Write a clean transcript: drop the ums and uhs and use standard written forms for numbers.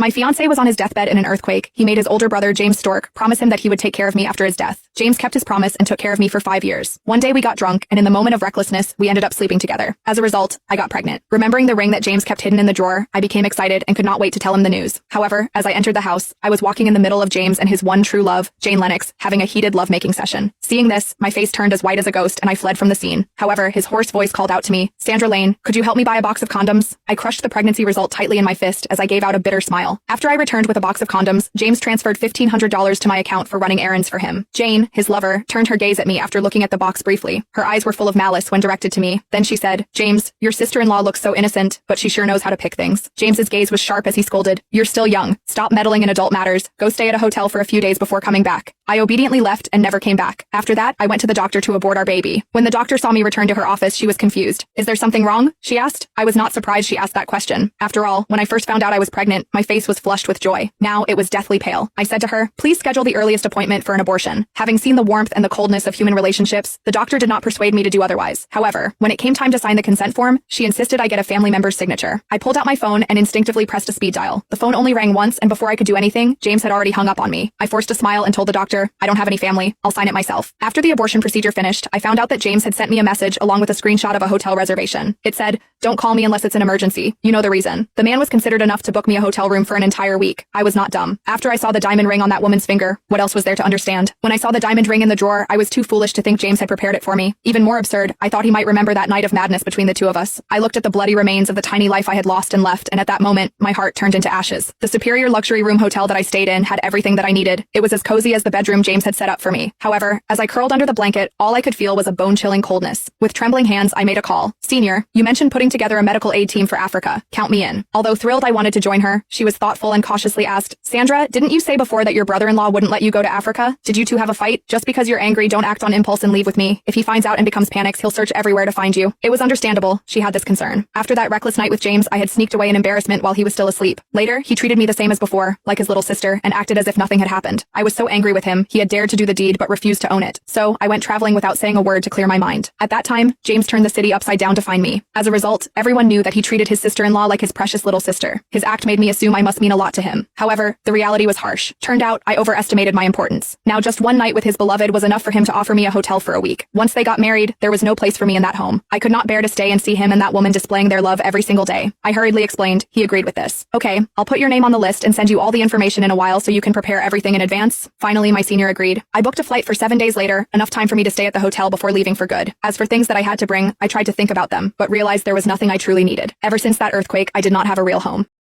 My fiancé was on his deathbed in an earthquake. He made his older brother, James Stork, promise him that he would take care of me after his death. James kept his promise and took care of me for 5 years. One day we got drunk, and in the moment of recklessness, we ended up sleeping together. As a result, I got pregnant. Remembering the ring that James kept hidden in the drawer, I became excited and could not wait to tell him the news. However, as I entered the house, I was walking in the middle of James and his one true love, Jane Lennox, having a heated lovemaking session. Seeing this, my face turned as white as a ghost and I fled from the scene. However, his hoarse voice called out to me, "Sandra Lane, could you help me buy a box of condoms?" I crushed the pregnancy result tightly in my fist as I gave out a bitter smile. After I returned with a box of condoms, James transferred $1,500 to my account for running errands for him. Jane, his lover, turned her gaze at me after looking at the box briefly. Her eyes were full of malice when directed to me. Then she said, "James, your sister-in-law looks so innocent, but she sure knows how to pick things." James's gaze was sharp as he scolded, "You're still young. Stop meddling in adult matters. Go stay at a hotel for a few days before coming back." I obediently left and never came back. After that, I went to the doctor to abort our baby. When the doctor saw me return to her office, she was confused. "Is there something wrong?" she asked. I was not surprised she asked that question. After all, when I first found out I was pregnant, my face was flushed with joy. Now it was deathly pale. I said to her, "Please schedule the earliest appointment for an abortion." Having seen the warmth and the coldness of human relationships, the doctor did not persuade me to do otherwise. However, when it came time to sign the consent form, she insisted I get a family member's signature. I pulled out my phone and instinctively pressed a speed dial. The phone only rang once, and before I could do anything, James had already hung up on me. I forced a smile and told the doctor, "I don't have any family. I'll sign it myself." After the abortion procedure finished, I found out that James had sent me a message along with a screenshot of a hotel reservation. It said, "Don't call me unless it's an emergency. You know the reason." The man was considered enough to book me a hotel room for an entire week. I was not dumb. After I saw the diamond ring on that woman's finger, what else was there to understand? When I saw the diamond ring in the drawer, I was too foolish to think James had prepared it for me. Even more absurd, I thought he might remember that night of madness between the two of us. I looked at the bloody remains of the tiny life I had lost and left, and at that moment, my heart turned into ashes. The superior luxury room hotel that I stayed in had everything that I needed. It was as cozy as the bedroom James had set up for me. However, as I curled under the blanket, all I could feel was a bone-chilling coldness. With trembling hands, I made a call. "Senior, you mentioned putting together a medical aid team for Africa. Count me in." Although thrilled I wanted to join her, she was thoughtful and cautiously asked, "Sandra, didn't you say before that your brother-in-law wouldn't let you go to Africa? Did you two have a fight? Just because you're angry, don't act on impulse and leave with me. If he finds out and becomes panics, he'll search everywhere to find you." It was understandable. She had this concern. After that reckless night with James, I had sneaked away in embarrassment while he was still asleep. Later, he treated me the same as before, like his little sister, and acted as if nothing had happened. I was so angry with him. He had dared to do the deed but refused to own it. So, I went traveling without saying a word to clear my mind. At that time, James turned the city upside down to find me. As a result, everyone knew that he treated his sister-in-law like his precious little sister. His act made me assume I must mean a lot to him. However, the reality was harsh. Turned out, I overestimated my importance. Now just one night with his beloved was enough for him to offer me a hotel for a week. Once they got married, there was no place for me in that home. I could not bear to stay and see him and that woman displaying their love every single day. I hurriedly explained. He agreed with this. "Okay, I'll put your name on the list and send you all the information in a while so you can prepare everything in advance." Finally, my senior agreed. I booked a flight for 7 days later, enough time for me to stay at the hotel before leaving for good. As for things that I had to bring, I tried to think about them, but realized there was nothing I truly needed. Ever since that earthquake, I did not have a real home.